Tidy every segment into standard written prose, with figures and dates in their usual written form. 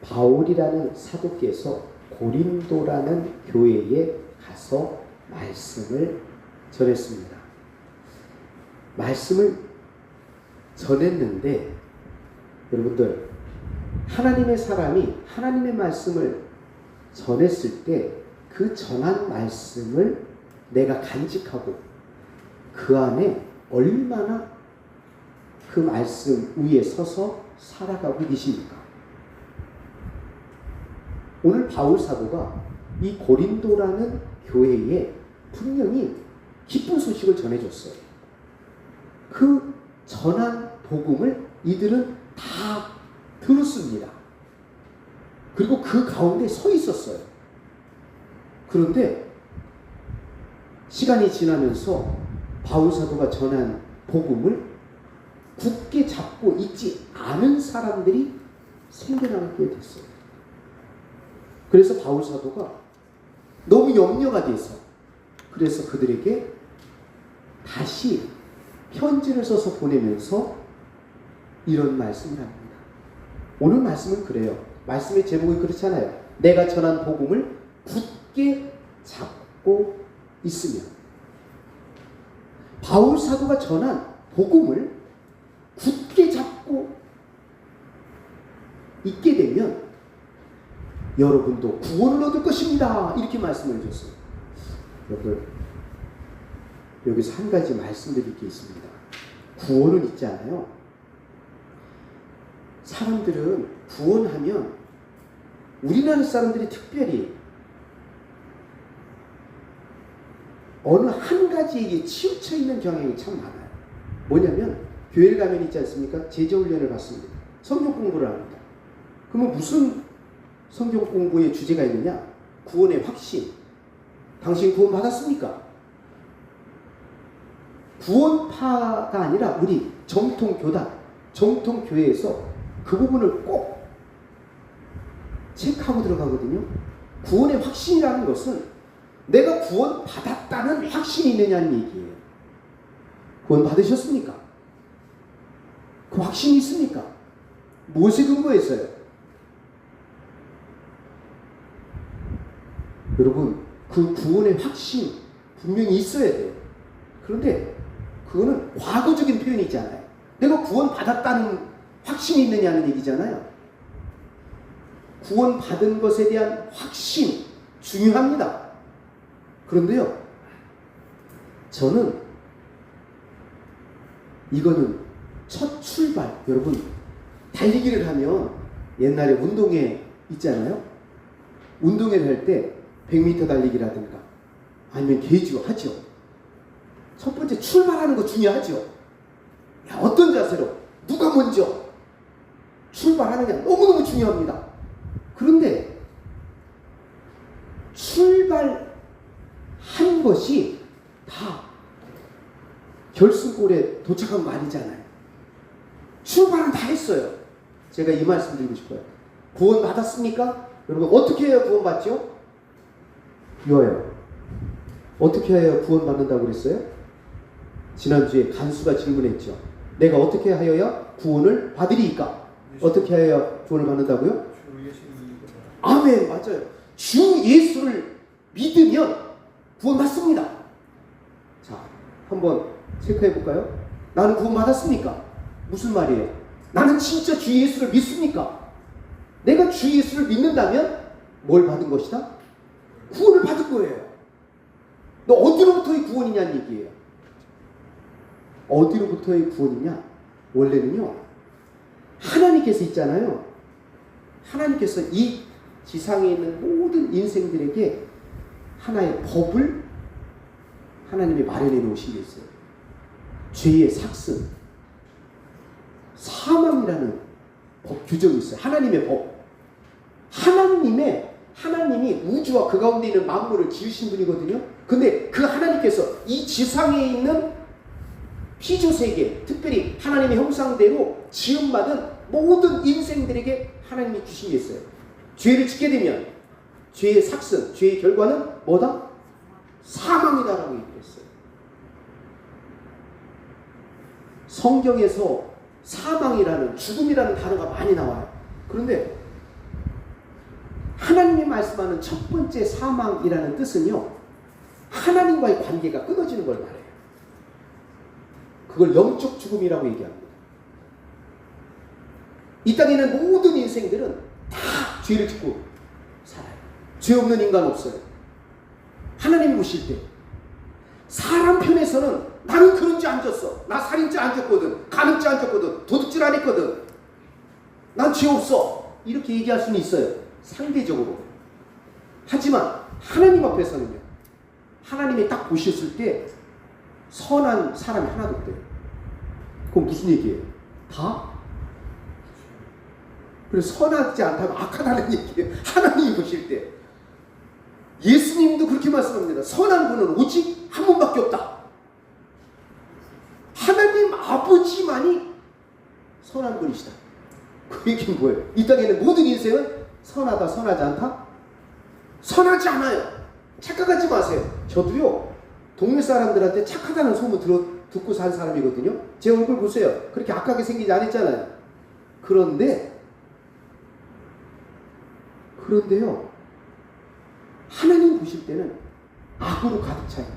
바울이라는 사도께서 고린도라는 교회에 가서 말씀을 전했습니다. 말씀을 전했는데 여러분들, 하나님의 사람이 하나님의 말씀을 전했을 때 그 전한 말씀을 내가 간직하고 그 안에 얼마나 그 말씀 위에 서서 살아가고 계십니까? 오늘 바울 사도가 이 고린도라는 교회에 분명히 기쁜 소식을 전해줬어요. 그 전한 복음을 이들은 다 들었습니다. 그리고 그 가운데 서 있었어요. 그런데 시간이 지나면서 바울 사도가 전한 복음을 굳게 잡고 있지 않은 사람들이 생겨나게 됐어요. 그래서 바울 사도가 너무 염려가 돼서 그래서 그들에게 다시 편지를 써서 보내면서 이런 말씀을 합니다. 오늘 말씀은 그래요. 말씀의 제목이 그렇잖아요. 내가 전한 복음을 굳게 잡고 있으면, 바울 사도가 전한 복음을 굳게 잡고 있게 되면 여러분도 구원을 얻을 것입니다. 이렇게 말씀을 해줬어요. 여러분, 여기서 한 가지 말씀드릴 게 있습니다. 구원은 있잖아요. 사람들은 구원하면, 우리나라 사람들이 특별히 어느 한 가지에 치우쳐 있는 경향이 참 많아요. 뭐냐면 교회를 가면 있지 않습니까? 제자훈련을 받습니다. 성경 공부를 합니다. 그러면 무슨 성경 공부의 주제가 있느냐? 구원의 확신. 당신 구원 받았습니까? 구원파가 아니라 우리 정통교단, 정통교회에서 그 부분을 꼭 체크하고 들어가거든요. 구원의 확신이라는 것은 내가 구원 받았다는 확신이 있느냐는 얘기예요. 구원 받으셨습니까? 그 확신이 있습니까? 무엇에 근거해서요? 여러분, 그 구원의 확신 분명히 있어야 돼요. 그런데 그거는 과거적인 표현이 있잖아요. 내가 구원 받았다는 확신이 있느냐는 얘기잖아요. 구원 받은 것에 대한 확신 중요합니다. 그런데요, 저는 이거는 첫 출발. 여러분, 달리기를 하면 옛날에 운동회 있잖아요. 운동회를 할 때 100m 달리기라든가 아니면 계주 하죠. 첫 번째 출발하는 거 중요하죠. 야, 어떤 자세로 누가 먼저 출발하느냐 너무너무 중요합니다. 그런데 출발한 것이 다 결승골에 도착한 거 아니잖아요. 출발은 다 했어요. 제가 이 말씀 드리고 싶어요. 구원 받았습니까? 여러분, 어떻게 해야 구원 받죠? 이거요. 어떻게 해야 구원 받는다고 그랬어요? 지난주에 간수가 질문했죠. 내가 어떻게 하여야 구원을 받으리이까? 어떻게 하여야 구원을 받는다고요? 아멘. 맞아요. 주 예수를 믿으면 구원 받습니다. 자, 한번 체크해 볼까요? 나는 구원 받았습니까? 무슨 말이에요? 나는 진짜 주 예수를 믿습니까? 내가 주 예수를 믿는다면 뭘 받은 것이다? 구원을 받을 거예요. 너 어디로부터의 구원이냐는 얘기예요. 어디로부터의 구원이냐? 원래는요, 하나님께서 있잖아요. 하나님께서 이 지상에 있는 모든 인생들에게 하나의 법을 하나님이 마련해 놓으신 게 있어요. 죄의 삭슨, 사망이라는 법 규정이 있어요. 하나님의 법. 하나님이 우주와 그 가운데 있는 만물을 지으신 분이거든요. 근데 그 하나님께서 이 지상에 있는 피조세계, 특별히 하나님의 형상대로 지음받은 모든 인생들에게 하나님이 주신 게 있어요. 죄를 짓게 되면 죄의 삭슨, 죄의 결과는 뭐다? 사망이다라고 얘기했어요. 성경에서 사망이라는, 죽음이라는 단어가 많이 나와요. 그런데 하나님이 말씀하는 첫 번째 사망이라는 뜻은요, 하나님과의 관계가 끊어지는 걸 말해요. 그걸 영적 죽음이라고 얘기합니다. 이 땅에 있는 모든 인생들은 다 죄를 짓고 살아요. 죄 없는 인간 없어요. 하나님 보실 때 사람 편에서는 나는 그런 죄 안 졌어. 나 살인죄 안 졌거든. 간음죄 안 졌거든. 도둑질 안 했거든. 난 죄 없어. 이렇게 얘기할 수는 있어요. 상대적으로. 하지만 하나님 앞에서는요, 하나님이 딱 보셨을 때 선한 사람이 하나도 없대요. 그럼 무슨 얘기예요? 다? 그래서 선하지 않다면 악하다는 얘기예요. 하나님이 보실 때. 예수님도 그렇게 말씀합니다. 선한 분은 오직 한 분밖에 없다. 하나님 아버지만이 선한 분이시다. 그 얘기는 뭐예요? 이 땅에는 모든 인생은 선하다, 선하지 않다? 선하지 않아요. 착각하지 마세요. 저도요, 동네 사람들한테 착하다는 소문 듣고 산 사람이거든요. 제 얼굴 보세요. 그렇게 악하게 생기지 않았잖아요. 그런데요, 하나님 보실 때는 악으로 가득 차 있는.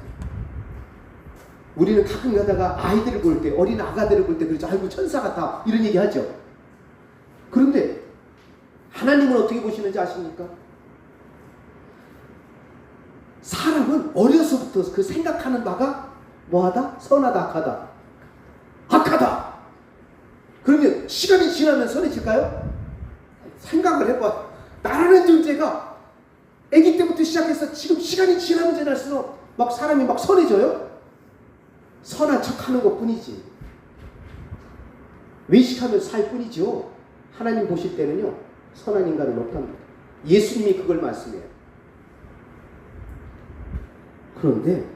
우리는 가끔 가다가 아이들을 볼 때, 어린 아가들을 볼 때 그러죠. 아이고 천사 같아, 이런 얘기 하죠. 그런데 하나님은 어떻게 보시는지 아십니까? 사람은 어려서부터 그 생각하는 바가 뭐하다? 선하다, 악하다. 악하다. 그러면 시간이 지나면 선해질까요? 생각을 해봐. 나라는 존재가 아기 때부터 시작해서 지금 시간이 지나면 지날수록 막 사람이 막 선해져요? 선한 척하는 것 뿐이지. 외식하면서 살 뿐이죠. 하나님 보실 때는요, 선한 인간은 없답니다. 예수님이 그걸 말씀해요. 그런데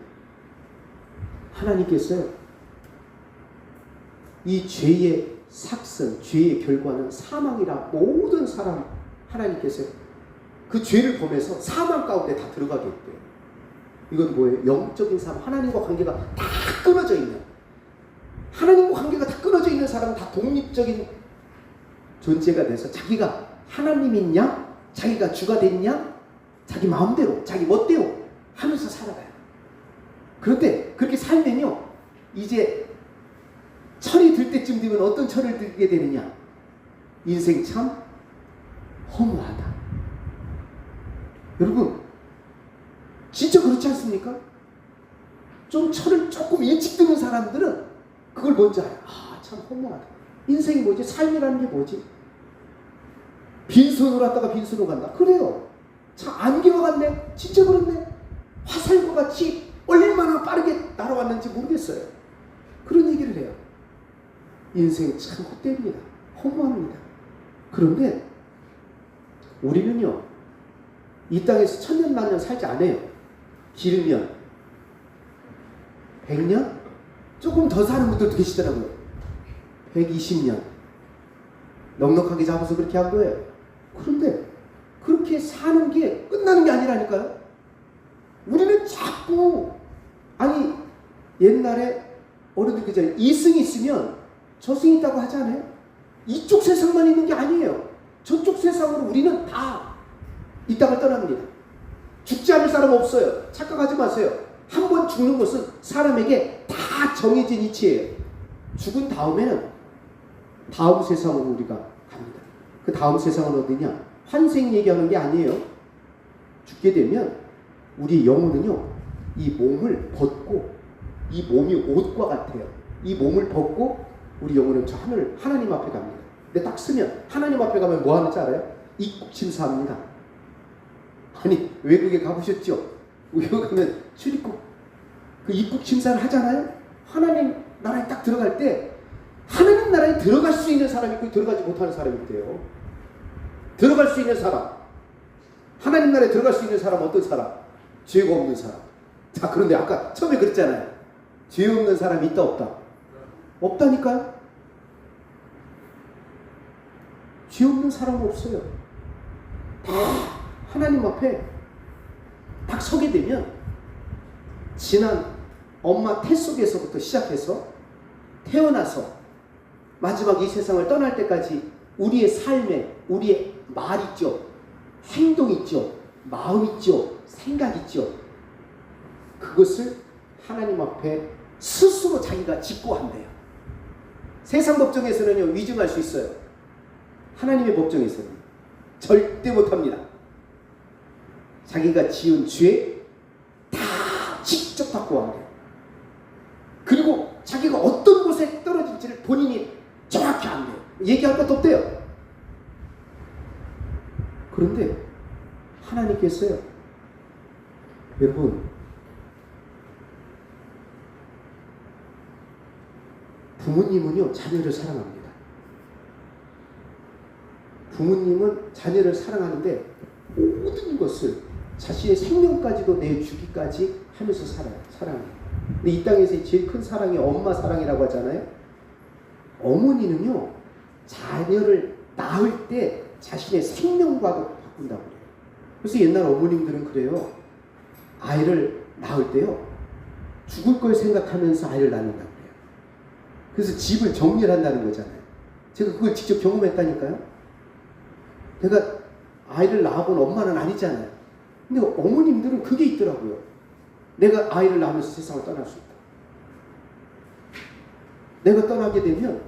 하나님께서요, 이 죄의 삭선, 죄의 결과는 사망이라 모든 사람 하나님께서 그 죄를 범해서 사망 가운데 다 들어가게 했대요. 이건 뭐예요? 영적인 사람, 하나님과 관계가 다 끊어져 있는, 하나님과 관계가 다 끊어져 있는 사람은 다 독립적인 존재가 돼서 자기가 하나님인 양, 자기가 주가 된 양, 자기 마음대로, 자기 멋대로 하면서 살아가요. 그런데 그렇게 살면요, 이제 철이 들 때쯤 되면 어떤 철을 들게 되느냐? 인생 참 허무하다. 여러분, 진짜 그렇지 않습니까? 좀 철을 조금 일찍 드는 사람들은 그걸 뭔지 알아요. 아, 참 허무하다. 인생이 뭐지? 삶이라는 게 뭐지? 빈손으로 왔다가 빈손으로 간다. 그래요. 참 안개와 같네. 진짜 그렇네. 화살과 같이 얼마나 빠르게 날아왔는지 모르겠어요. 그런 얘기를 해요. 인생 참 헛되입니다. 허무합니다. 그런데 우리는요, 이 땅에서 천년 만년 살지 않아요. 길면 100년? 조금 더 사는 분들도 계시더라고요. 120년. 넉넉하게 잡아서 그렇게 한 거예요. 그런데 그렇게 사는 게 끝나는 게 아니라니까요. 우리는 자꾸, 아니 옛날에 어른들 그잖아요. 이승이 있으면 저승이 있다고 하지 않아요? 이쪽 세상만 있는 게 아니에요. 저쪽 세상으로 우리는 다 이 땅을 떠납니다. 죽지 않을 사람 없어요. 착각하지 마세요. 한 번 죽는 것은 사람에게 다 정해진 이치예요. 죽은 다음에는 다음 세상으로 우리가 갑니다. 그 다음 세상은 어디냐? 환생 얘기하는 게 아니에요. 죽게 되면 우리 영혼은요, 이 몸을 벗고, 이 몸이 옷과 같아요. 이 몸을 벗고 우리 영혼은 저 하나님 앞에 갑니다. 근데 딱 쓰면 하나님 앞에 가면 뭐 하는지 알아요? 입국 심사합니다. 아니, 외국에 가보셨죠? 외국 가면 출입국 그 입국 심사를 하잖아요. 하나님 나라에 딱 들어갈 때 하나님 나라에 들어갈 수 있는 사람이 있고 들어가지 못하는 사람이 있대요. 들어갈 수 있는 사람, 하나님 나라에 들어갈 수 있는 사람 어떤 사람? 죄가 없는 사람. 자, 그런데 아까 처음에 그랬잖아요. 죄 없는 사람이 있다 없다? 없다니까요. 죄 없는 사람은 없어요. 다 하나님 앞에 딱 서게 되면 지난 엄마 태 속에서부터 시작해서 태어나서 마지막 이 세상을 떠날 때까지 우리의 삶에 우리의 말 있죠, 행동 있죠, 마음 있죠, 생각 있죠. 그것을 하나님 앞에 스스로 자기가 짓고 한대요. 세상 법정에서는요 위증할 수 있어요. 하나님의 법정에서는 절대 못합니다. 자기가 지은 죄 다 직접 받고 한대요. 그리고 자기가 어떤 곳에 떨어질지를 본인이 정확히 안돼요. 얘기할 것도 없대요. 그런데 하나님께서요, 여러분, 부모님은요 자녀를 사랑합니다. 부모님은 자녀를 사랑하는데 모든 것을 자신의 생명까지도 내주기까지 하면서 사랑해요. 근데 이 땅에서 제일 큰 사랑이 엄마 사랑이라고 하잖아요. 어머니는요 자녀를 낳을 때 자신의 생명과도 바꾼다고 그래요. 그래서 옛날 어머님들은 그래요. 아이를 낳을 때요 죽을 걸 생각하면서 아이를 낳는다고 그래요. 그래서 집을 정리를 한다는 거잖아요. 제가 그걸 직접 경험했다니까요. 내가 아이를 낳아본 엄마는 아니잖아요. 근데 어머님들은 그게 있더라고요. 내가 아이를 낳으면서 세상을 떠날 수 있다. 내가 떠나게 되면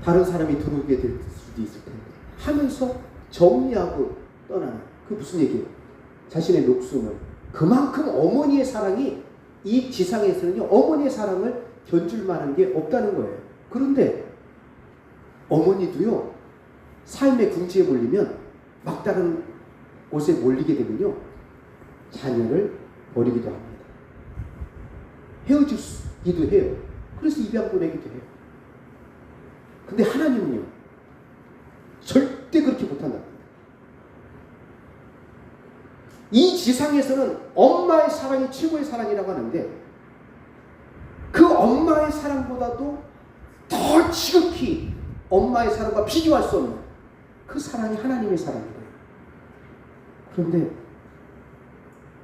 다른 사람이 들어오게 될 수도 있을 텐데 하면서 정리하고 떠나는, 그게 무슨 얘기예요? 자신의 목숨을. 그만큼 어머니의 사랑이 이 지상에서는요 어머니의 사랑을 견줄 만한 게 없다는 거예요. 그런데 어머니도요 삶의 궁지에 몰리면 막다른 곳에 몰리게 되면요 자녀를 버리기도 합니다. 헤어지기도 해요. 그래서 입양 보내기도 해요. 근데 하나님은요 절대 그렇게 못한답니다. 이 지상에서는 엄마의 사랑이 최고의 사랑이라고 하는데 그 엄마의 사랑보다도 더 지극히 엄마의 사랑과 비교할 수 없는 그 사랑이 하나님의 사랑이에요. 그런데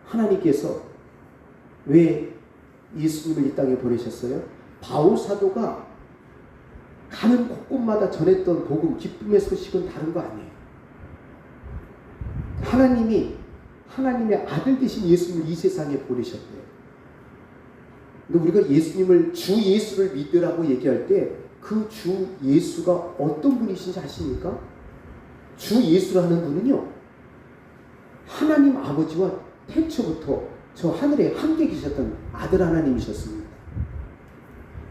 하나님께서 왜 예수님을 이 땅에 보내셨어요? 바울 사도가 가는 곳곳마다 전했던 복음, 기쁨의 소식은 다른 거 아니에요. 하나님이 하나님의 아들 되신 예수님을 이 세상에 보내셨대요. 근데 우리가 예수님을 주 예수를 믿으라고 얘기할 때 그 주 예수가 어떤 분이신지 아십니까? 주 예수라는 분은요 하나님 아버지와 태초부터 저 하늘에 함께 계셨던 아들 하나님이셨습니다.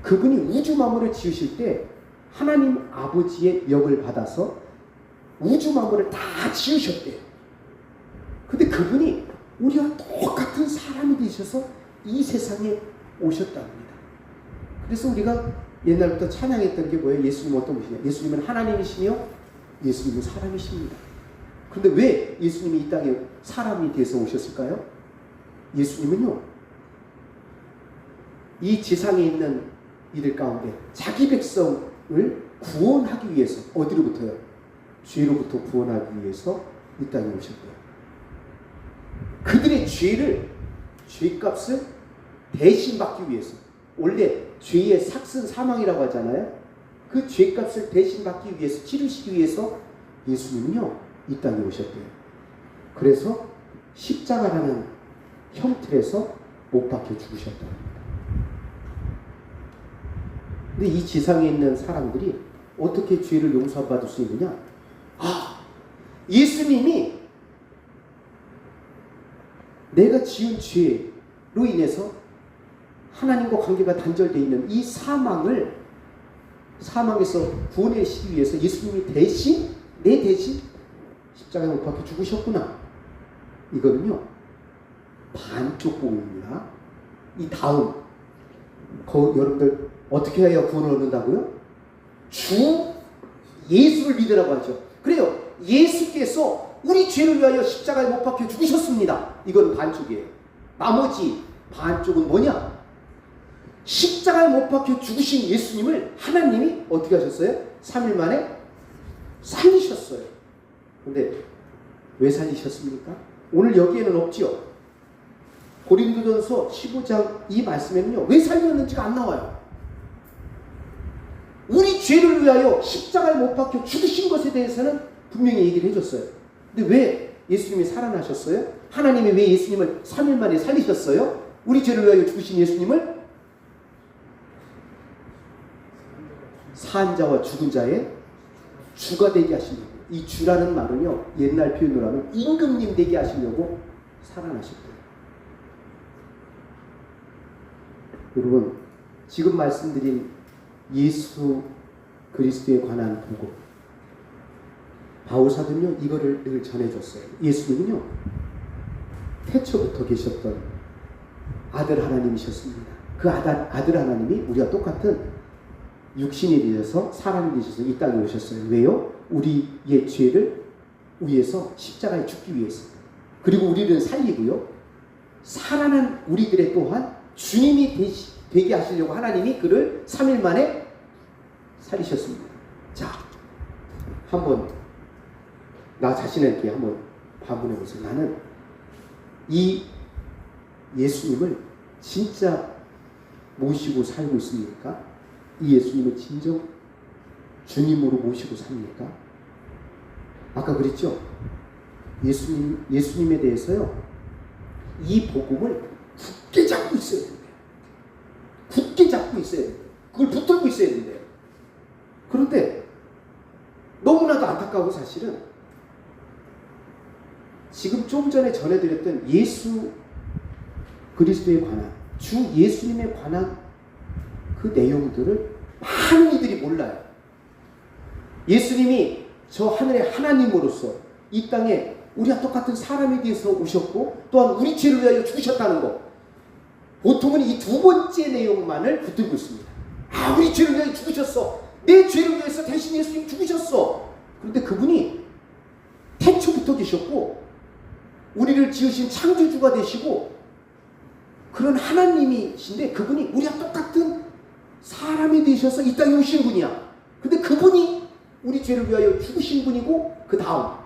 그분이 우주 만물을 지으실 때 하나님 아버지의 명을 받아서 우주 만물을 다 지으셨대요. 근데 그분이 우리와 똑같은 사람이 되셔서 이 세상에 오셨답니다. 그래서 우리가 옛날부터 찬양했던 게 뭐예요? 예수님은 어떤 분이시냐? 예수님은 하나님이시며 예수님은 사람이십니다. 근데 왜 예수님이 이 땅에 사람이 돼서 오셨을까요? 예수님은요 이 지상에 있는 이들 가운데 자기 백성을 구원하기 위해서, 어디로부터요? 죄로부터 구원하기 위해서 이 땅에 오셨대요. 그들의 죄값을 대신 받기 위해서, 원래 죄의 삭슨 사망이라고 하잖아요. 그 죄값을 대신 받기 위해서, 치르시기 위해서 예수님은요 이 땅에 오셨대요. 그래서 십자가라는 형틀에서 못 박혀 죽으셨답니다. 근데 이 지상에 있는 사람들이 어떻게 죄를 용서받을 수 있느냐? 예수님이 내가 지은 죄로 인해서 하나님과 관계가 단절되어 있는 이 사망에서 구원하시기 위해서 예수님이 대신, 내 대신 십자가에 못 박혀 죽으셨구나. 이거는요 반쪽 복음입니다. 이 다음 여러분들 어떻게 해야 구원을 얻는다고요? 주 예수를 믿으라고 하죠. 그래요. 예수께서 우리 죄를 위하여 십자가에 못 박혀 죽으셨습니다. 이건 반쪽이에요. 나머지 반쪽은 뭐냐? 십자가에 못 박혀 죽으신 예수님을 하나님이 어떻게 하셨어요? 3일 만에 살리셨어요. 근데 왜 살리셨습니까? 오늘 여기에는 없지요. 고린도전서 15장 이 말씀에는요 왜 살렸는지가 안 나와요. 죄를 위하여 십자가에 못 박혀 죽으신 것에 대해서는 분명히 얘기를 해줬어요. 근데 왜 예수님이 살아나셨어요? 하나님이 왜 예수님을 3일 만에 살리셨어요? 우리 죄를 위하여 죽으신 예수님을 산 자와 죽은 자의 주가 되게 하시려고. 이 주라는 말은요, 옛날 표현으로 하면 임금님 되게 하시려고 살아나셨대요. 여러분, 지금 말씀드린 예수 그리스도에 관한 복음, 바울사도는요 이거를 늘 전해줬어요. 예수님은요 태초부터 계셨던 아들 하나님이셨습니다. 그 아들 하나님이 우리와 똑같은 육신이 되셔서 사람이 되셔서 이 땅에 오셨어요. 왜요? 우리의 죄를 위해서 십자가에 죽기 위해서. 그리고 우리를 살리고요, 살아난 우리들의 또한 주님이 되게 하시려고 하나님이 그를 3일 만에 살리셨습니다. 자, 한번 나 자신에게 한번 반문해 보세요. 나는 이 예수님을 진짜 모시고 살고 있습니까? 이 예수님을 진정 주님으로 모시고 삽니까? 아까 그랬죠? 예수님에 대해서요, 이 복음을 굳게 잡고 있어야 된대요. 굳게 잡고 있어야 돼요. 그걸 붙들고 있어야 된대요. 그런데 너무나도 안타까운 사실은 지금 좀 전에 전해드렸던 예수 그리스도에 관한, 주 예수님에 관한 그 내용들을 많은 이들이 몰라요. 예수님이 저 하늘의 하나님으로서 이 땅에 우리와 똑같은 사람에 대해서 오셨고 또한 우리 죄를 위하여 죽으셨다는 것, 보통은 이 두 번째 내용만을 붙들고 있습니다. 아, 우리 죄를 위하여 죽으셨어. 내 죄를 위해서 대신 예수님 죽으셨어. 그런데 그분이 태초부터 계셨고 우리를 지으신 창조주가 되시고 그런 하나님이신데, 그분이 우리와 똑같은 사람이 되셔서 이 땅에 오신 분이야. 근데 그분이 우리 죄를 위하여 죽으신 분이고, 그 다음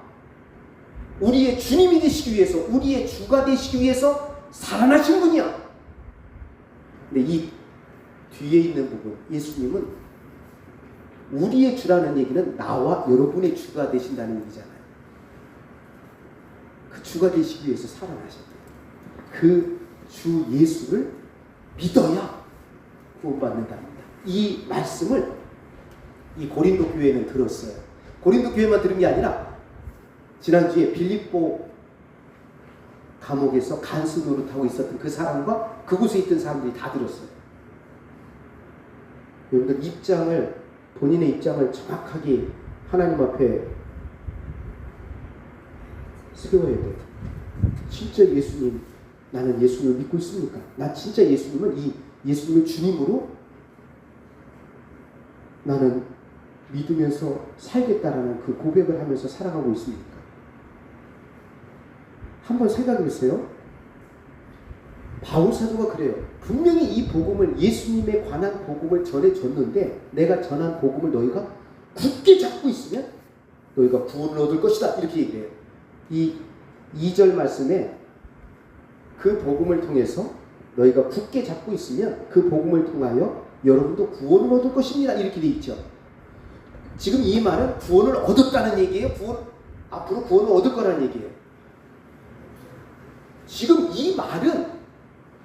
우리의 주님이 되시기 위해서, 우리의 주가 되시기 위해서 살아나신 분이야. 근데 이 뒤에 있는 부분, 예수님은 우리의 주라는 얘기는 나와 여러분의 주가 되신다는 얘기잖아요. 그 주가 되시기 위해서 살아나셨대요. 그 주 예수를 믿어야 구원받는답니다. 이 말씀을 이 고린도 교회는 들었어요. 고린도 교회만 들은 게 아니라 지난주에 빌립보 감옥에서 간수 노릇하고 있었던 그 사람과 그곳에 있던 사람들이 다 들었어요. 여러분들 본인의 입장을 정확하게 하나님 앞에 세워야 돼요. 진짜 예수님, 나는 예수님을 믿고 있습니까? 나 진짜 예수님을, 이 예수님을 주님으로 나는 믿으면서 살겠다라는 그 고백을 하면서 살아가고 있습니까? 한번 생각해 보세요. 바울 사도가 그래요. 분명히 이 복음을, 예수님에 관한 복음을 전해줬는데, 내가 전한 복음을 너희가 굳게 잡고 있으면 너희가 구원을 얻을 것이다, 이렇게 얘기해요. 이 2절 말씀에 그 복음을 통해서 너희가 굳게 잡고 있으면 그 복음을 통하여 여러분도 구원을 얻을 것입니다, 이렇게 돼 있죠. 지금 이 말은 구원을 얻었다는 얘기예요? 앞으로 구원을 얻을 거라는 얘기예요? 지금 이 말은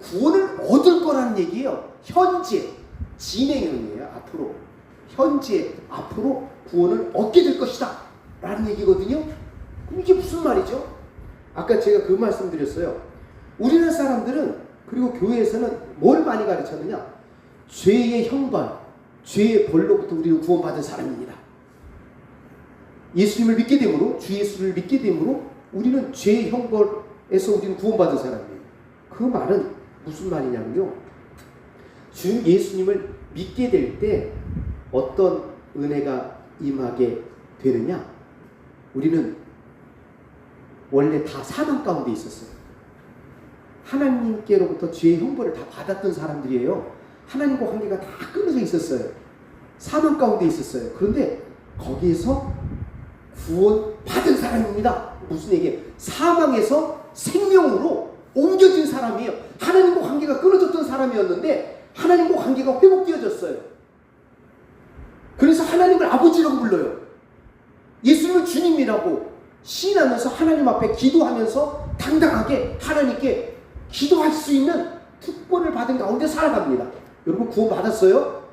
구원을 얻을 거라는 얘기예요. 현재 진행형이에요. 앞으로 현재 앞으로 구원을 얻게 될 것이다 라는 얘기거든요. 그럼 이게 무슨 말이죠? 아까 제가 그 말씀 드렸어요. 우리나라 사람들은, 그리고 교회에서는 뭘 많이 가르쳤느냐? 죄의 형벌, 죄의 벌로부터 우리는 구원받은 사람입니다. 예수님을 믿게 됨으로, 주 예수를 믿게 됨으로 우리는 죄의 형벌에서 우리는 구원받은 사람이에요. 그 말은 무슨 말이냐면요, 주 예수님을 믿게 될 때 어떤 은혜가 임하게 되느냐? 우리는 원래 다 사망 가운데 있었어요. 하나님께로부터 죄의 형벌을 다 받았던 사람들이에요. 하나님과 관계가 다 끊어져 있었어요. 사망 가운데 있었어요. 그런데 거기에서 구원받은 사람입니다. 무슨 얘기예요? 사망에서 생명으로 옮겨진 사람이에요. 하나님과 관계가 끊어졌던 사람이었는데 하나님과 관계가 회복되어졌어요. 그래서 하나님을 아버지라고 불러요. 예수님을 주님이라고 시인하면서 하나님 앞에 기도하면서 당당하게 하나님께 기도할 수 있는 특권을 받은 가운데 살아갑니다. 여러분 구원 받았어요?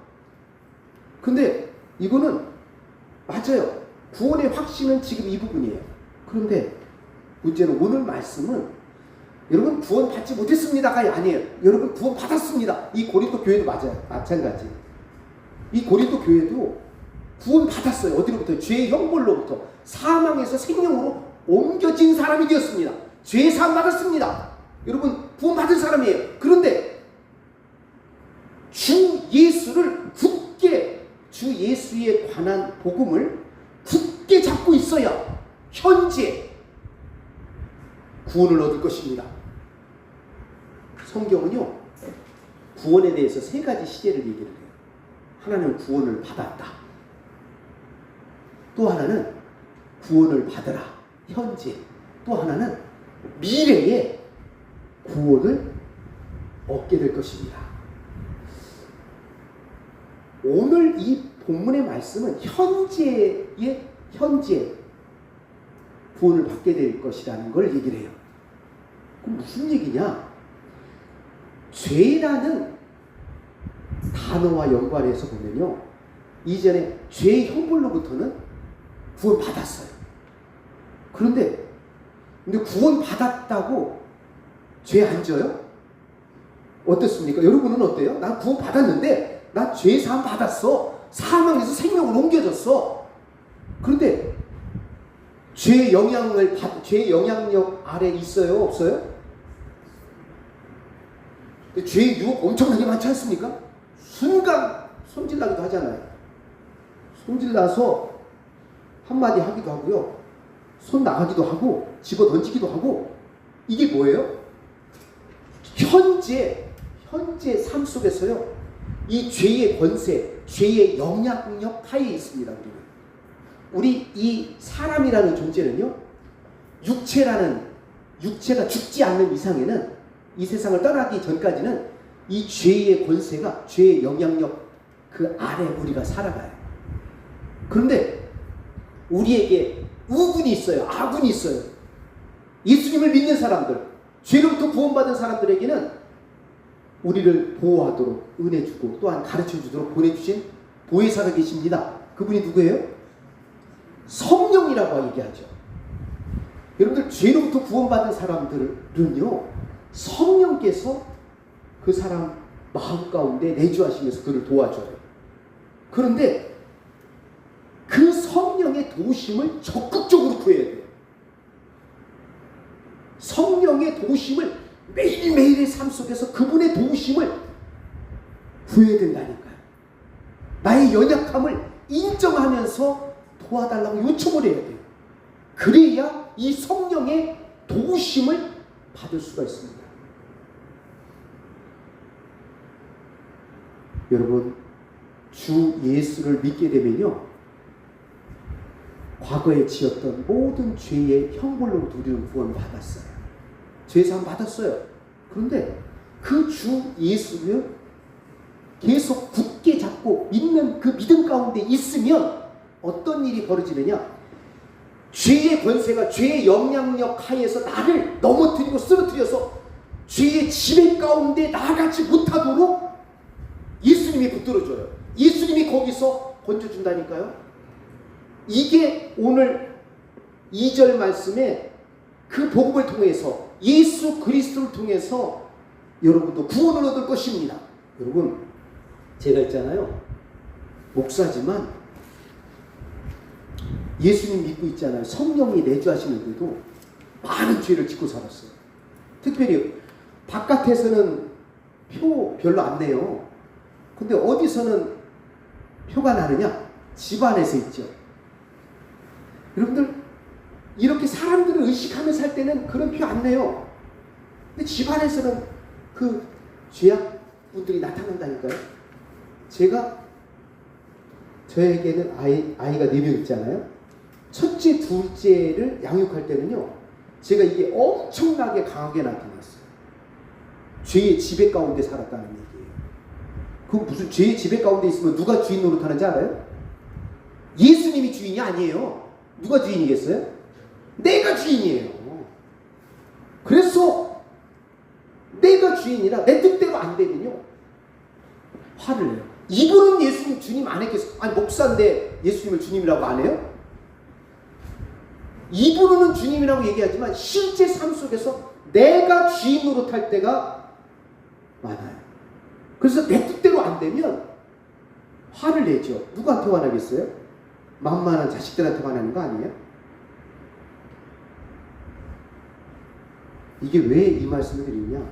근데 이거는 맞아요. 구원의 확신은 지금 이 부분이에요. 그런데 문제는 오늘 말씀은 여러분 구원 받지 못했습니다가 아니에요. 여러분 구원 받았습니다. 이 고린도 교회도 맞아요. 마찬가지. 이 고린도 교회도 구원 받았어요. 어디로부터? 죄의 형벌로부터 사망에서 생명으로 옮겨진 사람이 되었습니다. 죄의 사함 받았습니다. 여러분 구원 받은 사람이에요. 그런데 주 예수를 굳게, 주 예수에 관한 복음을 굳게 잡고 있어야 현재 구원을 얻을 것입니다. 성경은요 구원에 대해서 세 가지 시제를 얘기를 해요. 하나는 구원을 받았다. 또 하나는 구원을 받으라. 현재. 또 하나는 미래에 구원을 얻게 될 것입니다. 오늘 이 본문의 말씀은 현재 구원을 받게 될 것이라는 걸 얘기를 해요. 그럼 무슨 얘기냐? 죄라는 단어와 연관해서 보면요, 이전에 죄의 형벌로부터는 구원 받았어요. 근데 구원 받았다고 죄 안 져요? 어떻습니까? 여러분은 어때요? 난 구원 받았는데 나 죄 사함 받았어. 사망에서 생명으로 옮겨졌어. 그런데 죄의 영향력 아래 있어요? 없어요? 죄의 유혹 엄청나게 많지 않습니까? 순간 손질나기도 하잖아요. 손질나서 한마디 하기도 하고요. 손 나가기도 하고 집어 던지기도 하고. 이게 뭐예요? 현재 삶 속에서요, 이 죄의 권세, 죄의 영향력 하에 있습니다. 우리 이 사람이라는 존재는요, 육체가 죽지 않는 이상에는, 이 세상을 떠나기 전까지는 이 죄의 권세가, 죄의 영향력 그 아래 우리가 살아가요. 그런데 우리에게 우군이 있어요. 아군이 있어요. 예수님을 믿는 사람들, 죄로부터 구원받은 사람들에게는 우리를 보호하도록 은혜 주고 또한 가르쳐 주도록 보내주신 보혜사가 계십니다. 그분이 누구예요? 성령이라고 얘기하죠. 여러분들 죄로부터 구원받은 사람들은요, 성령께서 그 사람 마음 가운데 내주하시면서 그를 도와줘요. 그런데 그 성령의 도우심을 적극적으로 구해야 돼요. 성령의 도우심을 매일매일의 삶 속에서 그분의 도우심을 구해야 된다니까요. 나의 연약함을 인정하면서 도와달라고 요청을 해야 돼요. 그래야 이 성령의 도우심을 받을 수가 있습니다. 여러분, 주 예수를 믿게 되면요, 과거에 지었던 모든 죄의 형벌로부터 우리는 구원을 받았어요. 죄사함 받았어요. 그런데 그 주 예수를 계속 굳게 잡고 믿는 그 믿음 가운데 있으면 어떤 일이 벌어지느냐? 죄의 권세가, 죄의 영향력 하에서 나를 넘어뜨리고 쓰러뜨려서 죄의 지배 가운데 나아가지 못하도록 예수님이 붙들어줘요. 예수님이 거기서 건져준다니까요. 이게 오늘 2절 말씀에 그 복음을 통해서, 예수 그리스도를 통해서 여러분도 구원을 얻을 것입니다. 여러분, 제가 있잖아요, 목사지만 예수님 믿고 있잖아요. 성령이 내주하시는데도 많은 죄를 짓고 살았어요. 특별히 바깥에서는 표 별로 안 내요. 근데 어디서는 표가 나느냐? 집안에서 있죠. 여러분들, 이렇게 사람들을 의식하며 살 때는 그런 표 안 내요. 근데 집안에서는 그 죄악분들이 나타난다니까요. 저에게는 아이가 4명 있잖아요. 첫째, 둘째를 양육할 때는요, 제가 이게 엄청나게 강하게 나타났어요. 죄의 지배 가운데 살았다는 얘기예요. 그 무슨 죄의 지배 가운데 있으면 누가 주인 노릇하는지 알아요? 예수님이 주인이 아니에요. 누가 주인이겠어요? 내가 주인이에요. 그래서 내가 주인이라 내 뜻대로 안 되면요 화를 내요. 이분은 예수님 주님 안 했겠어요? 아니 목사인데 예수님을 주님이라고 안 해요? 이분은 주님이라고 얘기하지만 실제 삶 속에서 내가 주인 노릇할 때가 많아요. 그래서 내 뜻대로 안 되면 화를 내죠. 누구한테 화나겠어요? 만만한 자식들한테 화나는 거 아니에요? 이게 왜 이 말씀을 드리냐?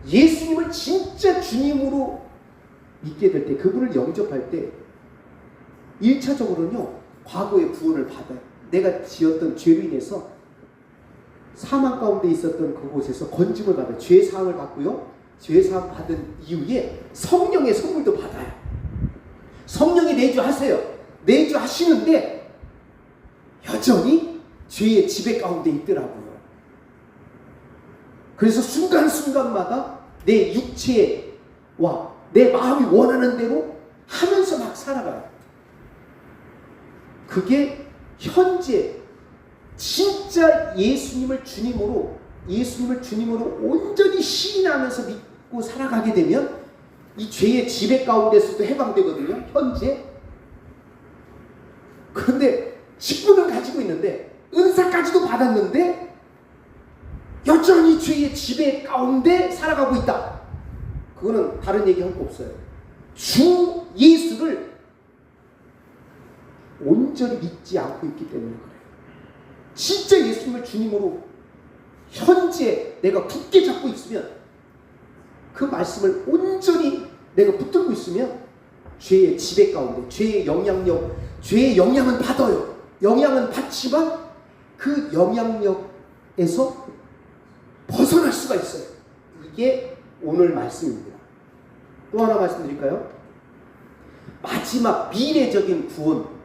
예수님을 진짜 주님으로 믿게 될 때, 그분을 영접할 때 1차적으로는요 과거의 구원을 받아요. 내가 지었던 죄로 인해서 사망 가운데 있었던 그곳에서 건짐을 받아요. 죄사함을 받고요, 죄사함 받은 이후에 성령의 선물도 받아요. 성령이 내주하세요. 내주하시는데 여전히 죄의 지배 가운데 있더라고요. 그래서 순간순간마다 내 육체와 내 마음이 원하는 대로 하면서 막 살아가요. 그게 현재 진짜 예수님을 주님으로 온전히 시인하면서 믿고 살아가게 되면 이 죄의 지배 가운데서도 해방되거든요. 현재. 그런데 직분을 가지고 있는데 은사까지도 받았는데 여전히 죄의 지배 가운데 살아가고 있다. 그거는 다른 얘기 할 거 없어요. 주 예수를 온전히 믿지 않고 있기 때문에 그래요. 진짜 예수님을 주님으로 현재 내가 굳게 잡고 있으면, 그 말씀을 온전히 내가 붙들고 있으면 죄의 지배 가운데, 죄의 영향은 받아요. 영향은 받지만 그 영향력에서 벗어날 수가 있어요. 이게 오늘 말씀입니다. 또 하나 말씀드릴까요? 마지막 미래적인 구원.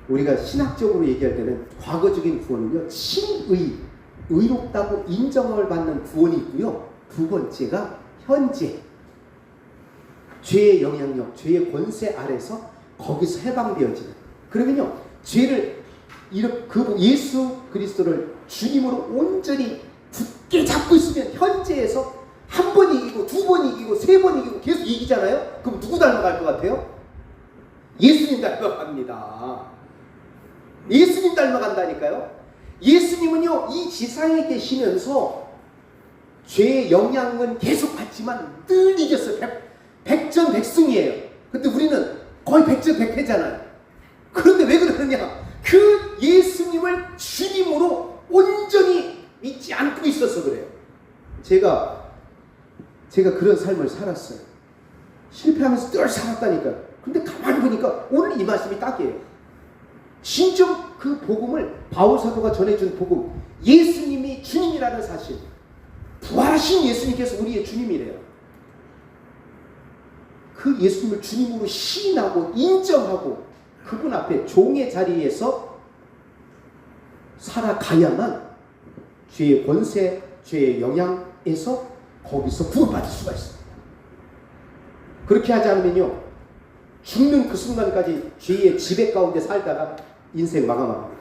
우리가 신학적으로 얘기할 때는 과거적인 구원은요, 의롭다고 인정을 받는 구원이 있고요. 두 번째가 현재 죄의 영향력, 죄의 권세 아래서 거기서 해방되어지는. 그러면요, 죄를 예수 그리스도를 주님으로 온전히 굳게 잡고 있으면 현재에서 한 번 이기고 두 번 이기고 세 번 이기고 계속 이기잖아요. 그럼 누구 닮아갈 것 같아요? 예수님 닮아갑니다. 예수님 닮아간다니까요. 예수님은요 이 지상에 계시면서 죄의 영향은 계속 받지만 늘 이겼어요. 백전백승이에요. 근데 우리는 거의 백전백패잖아요. 그런데 왜 그러느냐? 그 예수님을 주님으로 온전히 믿지 않고 있어서 그래요. 제가 그런 삶을 살았어요. 실패하면서 늘 살았다니까요. 근데 가만히 보니까 오늘 이 말씀이 딱이에요. 진정 그 복음을 바울 사도가 전해준 복음, 예수님이 주님이라는 사실, 부활하신 예수님께서 우리의 주님이래요. 그 예수님을 주님으로 시인하고 인정하고 그분 앞에 종의 자리에서 살아가야만 죄의 권세, 죄의 영향에서 거기서 구원받을 수가 있습니다. 그렇게 하지 않으면요, 죽는 그 순간까지 죄의 지배 가운데 살다가 인생 마감합니다.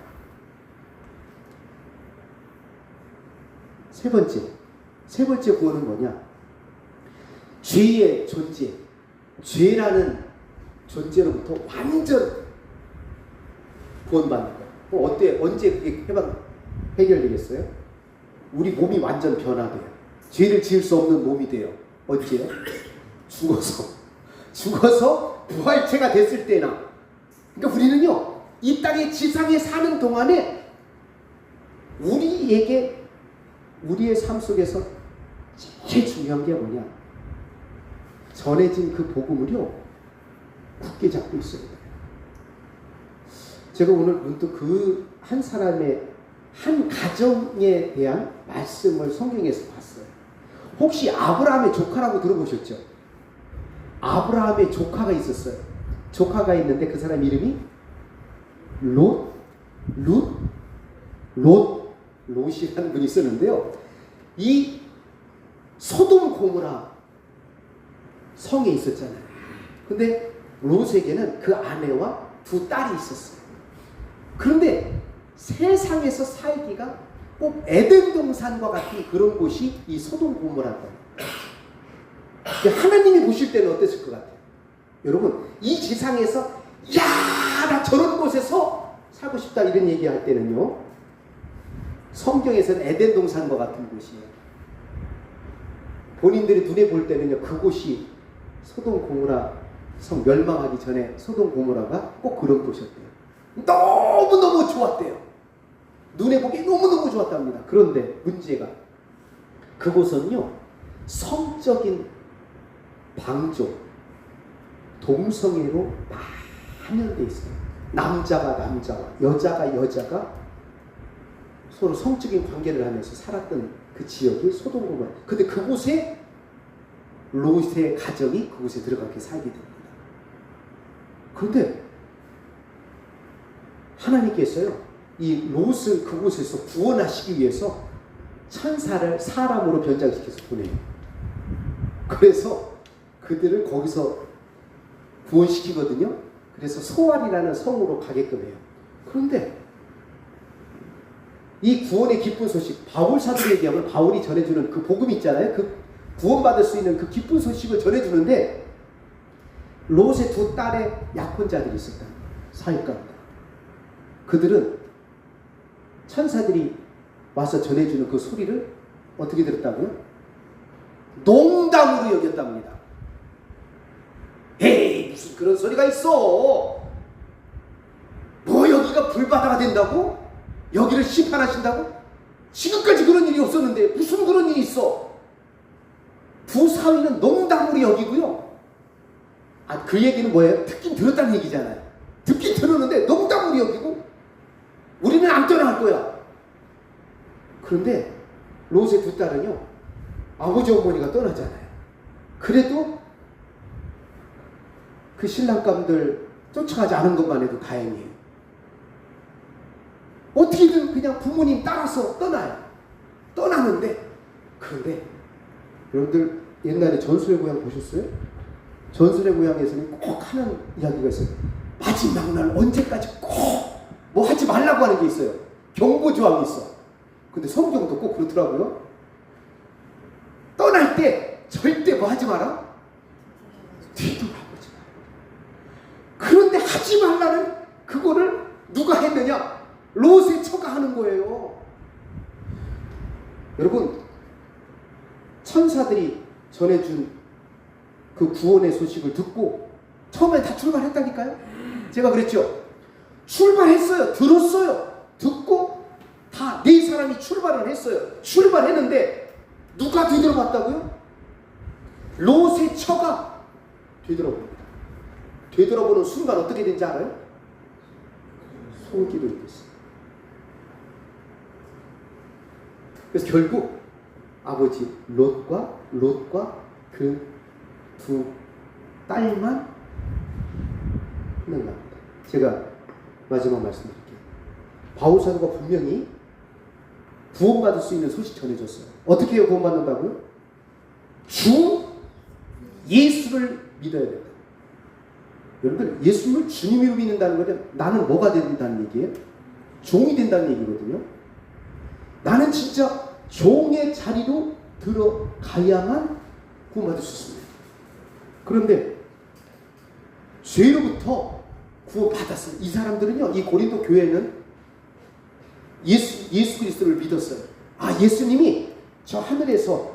세 번째 구원은 뭐냐? 죄의 존재, 죄라는 존재로부터 완전 구원받는 거예요. 언제 그게 해결되겠어요? 우리 몸이 완전 변화돼요. 죄를 지을 수 없는 몸이 돼요. 언제요? 죽어서 부활체가 됐을 때나. 그러니까 우리는요, 이 땅의 지상에 사는 동안에 우리의 삶 속에서 제일 중요한 게 뭐냐? 전해진 그 복음을요, 굳게 잡고 있어야 돼요. 제가 오늘 문득 그 한 사람의 한 가정에 대한 말씀을 성경에서 봤어요. 혹시 아브라함의 조카라고 들어보셨죠? 아브라함의 조카가 있었어요. 조카가 있는데 그 사람 이름이 롯이라는 분이 있었는데요. 이 소돔 고모라 성에 있었잖아요. 근데 롯에게는 그 아내와 두 딸이 있었어요. 그런데 세상에서 살기가 꼭 에덴 동산과 같은 그런 곳이 이 소돔 고모라고. 하나님이 보실 때는 어땠을 것 같아요? 여러분, 이 세상에서 야, 나 저런 곳에서 살고 싶다 이런 얘기할 때는요, 성경에서는 에덴 동산과 같은 곳이에요. 본인들이 눈에 볼 때는요, 그곳이 소돔 고모라 성 멸망하기 전에 소돔 고모라가 꼭 그런 곳이었대요. 너무너무 좋았대요. 눈에 보기에 너무너무 좋았답니다. 그런데 문제가, 그곳은요, 성적인 방종, 동성애로 만연돼 있어요. 남자가 남자와 여자가 여자가 서로 성적인 관계를 하면서 살았던 그 지역이 소돔 고모라. 근데 그곳에 롯의 가정이 그곳에 들어가게 살게 됩니다. 그런데 하나님께서요, 이 롯을 그곳에서 구원하시기 위해서 천사를 사람으로 변장시켜서 보내요. 그래서 그들을 거기서 구원시키거든요. 그래서 소알이라는 성으로 가게끔 해요. 그런데 이 구원의 기쁜 소식, 바울 사도에게 하면 바울이 전해주는 그 복음 있잖아요. 그 구원받을 수 있는 그 기쁜 소식을 전해주는데, 롯의 두 딸의 약혼자들이 있었다. 사익가입니다. 그들은 천사들이 와서 전해주는 그 소리를 어떻게 들었다고요? 농담으로 여겼답니다. 에이, 무슨 그런 소리가 있어? 뭐 여기가 불바다가 된다고? 여기를 심판하신다고? 지금까지 그런 일이 없었는데 무슨 그런 일이 있어? 두 사위는 농담으로 여기고요. 그 얘기는 뭐예요? 듣긴 들었다는 얘기잖아요. 듣긴 들었는데 농담으로 여기고, 우리는 안 떠나갈 거야. 그런데 롯의 두 딸은요, 아버지 어머니가 떠나잖아요. 그래도 그 신랑감들 쫓아가지 않은 것만 해도 다행이에요. 어떻게든 그냥 부모님 따라서 떠나요. 떠나는데, 그런데 여러분들 옛날에 전설의 고향 보셨어요? 전설의 고향에서는 꼭 하는 이야기가 있어요. 마지막 날 언제까지 꼭 뭐 하지 말라고 하는 게 있어요. 경고조항이 있어. 근데 성경도 꼭 그렇더라고요. 떠날 때 절대 뭐 하지 마라? 뒤돌아보지 마. 그런데 하지 말라는 그거를 누가 했느냐? 롯의 처가 하는 거예요. 여러분, 천사들이 전해준 그 구원의 소식을 듣고 처음에 다 출발했다니까요. 제가 그랬죠. 출발했어요. 들었어요. 듣고 다 네 사람이 출발을 했어요. 출발했는데 누가 되돌아봤다고요? 롯의 처가 되돌아봅니다. 되돌아보는 순간 어떻게 된지 알아요? 손기도 있겠어요. 그래서 결국 아버지 롯과 그 두 딸만 끝납니다. 제가 마지막 말씀드릴게요. 바울 사도가 분명히 구원받을 수 있는 소식 전해줬어요. 어떻게 해요? 구원받는다고요? 주 예수를 믿어야 된다. 여러분들, 예수를 주님으로 믿는다는 거는 나는 뭐가 된다는 얘기예요? 종이 된다는 얘기거든요. 나는 진짜 종의 자리로 들어가야만 구원받을 수 있습니다. 그런데 죄로부터 구원받았어요. 이 사람들은요, 이 고린도 교회는 예수 그리스도를 믿었어요. 예수님이 저 하늘에서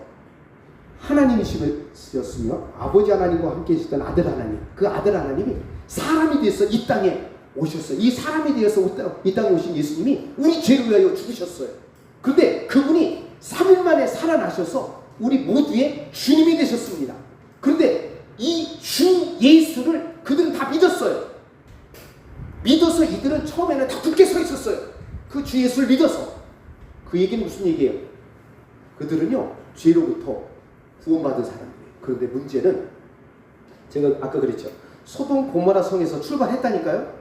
하나님이시였으며 아버지 하나님과 함께 계시던 아들 하나님, 그 아들 하나님이 사람이 되어서 이 땅에 오셨어요. 이 사람이 되어서 이 땅에 오신 예수님이 우리 죄를 위하여 죽으셨어요. 그런데 그분이 3일 만에 살아나셔서 우리 모두의 주님이 되셨습니다. 그런데 이 주 예수를 그들은 다 믿었어요. 믿어서 이들은 처음에는 다 굳게 서 있었어요. 그 주 예수를 믿어서. 그 얘기는 무슨 얘기예요? 그들은요, 죄로부터 구원받은 사람이에요. 그런데 문제는 제가 아까 그랬죠. 소돔 고모라 성에서 출발했다니까요.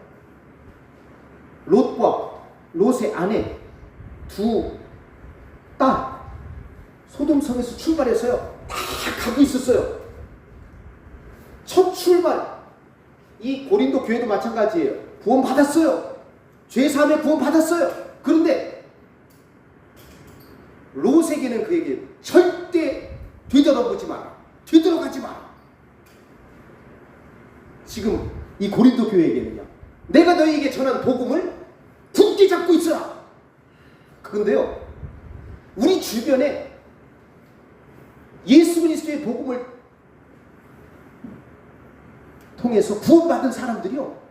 롯과 롯의 아내 두 딸 소돔 성에서 출발해서요, 다 가고 있었어요. 첫 출발, 이 고린도 교회도 마찬가지예요. 구원 받았어요. 죄 사함에 구원 받았어요. 그런데 롯에게는 그에게 절대 되돌아보지 마라. 되돌아가지 마라. 지금 이 고린도 교회에게는요, 내가 너희에게 전한 복음을 굳게 잡고 있어라. 그런데요, 우리 주변에 예수 그리스도의 복음을 통해서 구원받은 사람들이요,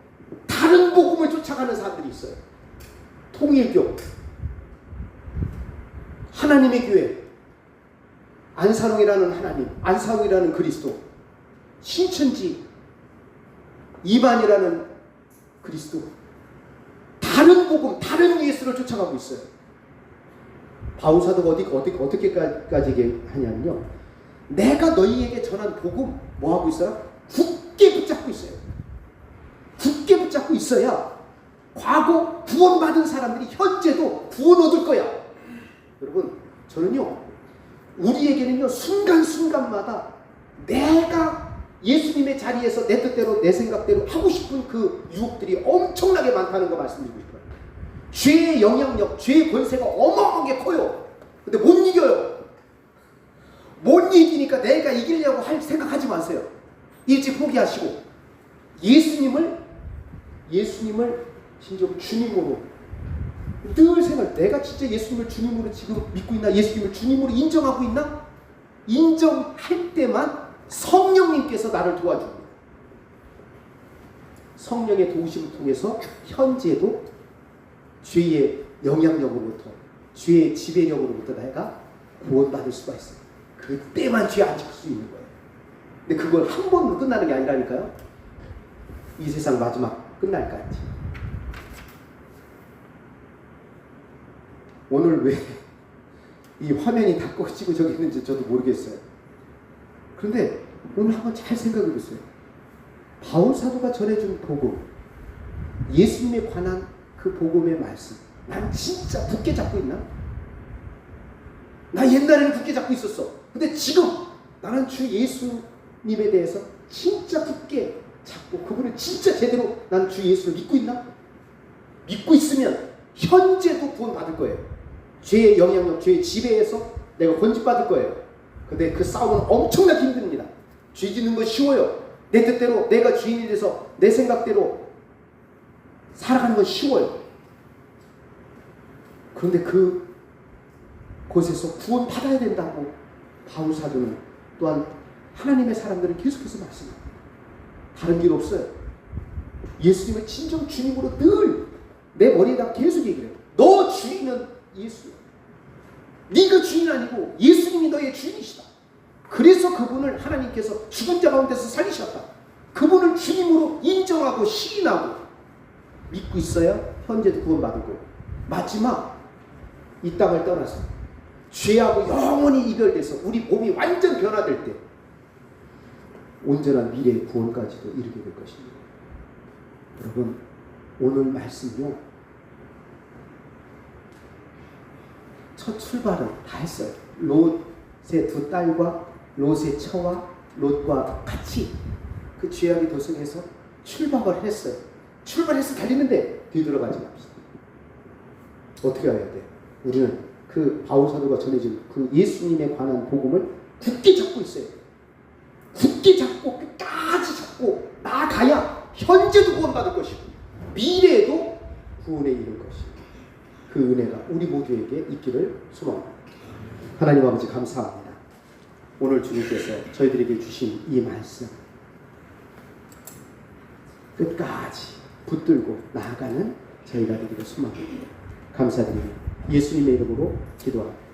다른 복음을 쫓아가는 사람들이 있어요. 통일교, 하나님의 교회, 안사롱이라는 하나님, 안사롱이라는 그리스도, 신천지, 이반이라는 그리스도, 다른 복음, 다른 예수를 쫓아가고 있어요. 바울사도가 어떻게까지 하냐면요, 내가 너희에게 전한 복음 뭐하고 있어요? 굳게 붙잡고 있어요. 굳게 붙잡고 있어야 과거 구원받은 사람들이 현재도 구원 얻을 거야. 여러분, 저는요, 우리에게는요, 순간순간마다 내가 예수님의 자리에서 내 뜻대로 내 생각대로 하고 싶은 그 유혹들이 엄청나게 많다는 거 말씀드리고 싶어요. 죄의 영향력, 죄의 권세가 어마어마하게 커요. 근데 못 이겨요. 못 이기니까 내가 이기려고 할 생각하지 마세요. 일찍 포기하시고 예수님을 진정 주님으로 늘 생각, 내가 진짜 예수님을 주님으로 지금 믿고 있나? 예수님을 주님으로 인정하고 있나? 인정할 때만 성령님께서 나를 도와줍니다. 성령의 도우심을 통해서 현재도 죄의 영향력으로부터, 죄의 지배력으로부터 내가 구원받을 수가 있어요. 그때만 죄 안 지킬 수 있는 거예요. 근데 그걸 한 번으로 끝나는 게 아니라니까요. 이 세상 마지막 끝날까지. 오늘 왜 이 화면이 다 꺼지고 저기 있는지 저도 모르겠어요. 그런데 오늘 한번 잘 생각해 보세요. 바울 사도가 전해준 복음, 예수님에 관한 그 복음의 말씀, 난 진짜 굳게 잡고 있나? 나 옛날에는 굳게 잡고 있었어. 근데 지금 나는 주 예수님에 대해서 진짜 굳게 잡고 그분을 진짜 제대로 나는 주 예수를 믿고 있나? 믿고 있으면 현재도 구원 받을 거예요. 죄의 영향력, 죄의 지배에서 내가 건집받을 거예요. 근데 그 싸움은 엄청나게 힘듭니다. 죄 짓는 건 쉬워요. 내 뜻대로 내가 주인이 돼서 내 생각대로 살아가는 건 쉬워요. 그런데 그 곳에서 구원 받아야 된다고 바울 사도는, 또한 하나님의 사람들은 계속해서 말씀합니다. 다른 길 없어요. 예수님을 진정 주님으로 늘 내 머리에다 계속 얘기해요. 너 주인은 예수야. 네가 주인 아니고 예수님이 너의 주인이시다. 그래서 그분을 하나님께서 죽은 자 가운데서 살리셨다. 그분을 주님으로 인정하고 시인하고 믿고 있어야 현재도 구원받을 거예요. 마지막 이 땅을 떠나서 죄하고 영원히 이별돼서 우리 몸이 완전 변화될 때 온전한 미래의 구원까지도 이르게 될 것입니다. 여러분, 오늘 말씀요, 첫 출발은 다 했어요. 롯의 두 딸과 롯의 처와 롯과 같이 그 죄악의 도성에서 출발을 했어요. 출발해서 달리는데 뒤돌아가지 맙시다. 어떻게 해야 돼? 우리는 그 바울 사도가 전해진 그 예수님에 관한 복음을 굳게 잡고 있어요. 굳게 잡고 끝까지 잡고 나아가야 현재도 구원받을 것이고 미래에도 구원에 이를 것이고 그 은혜가 우리 모두에게 있기를 소망합니다. 하나님 아버지, 감사합니다. 오늘 주님께서 저희들에게 주신 이 말씀 끝까지 붙들고 나아가는 저희가 되기를 소망합니다. 감사드리며 예수님의 이름으로 기도합니다.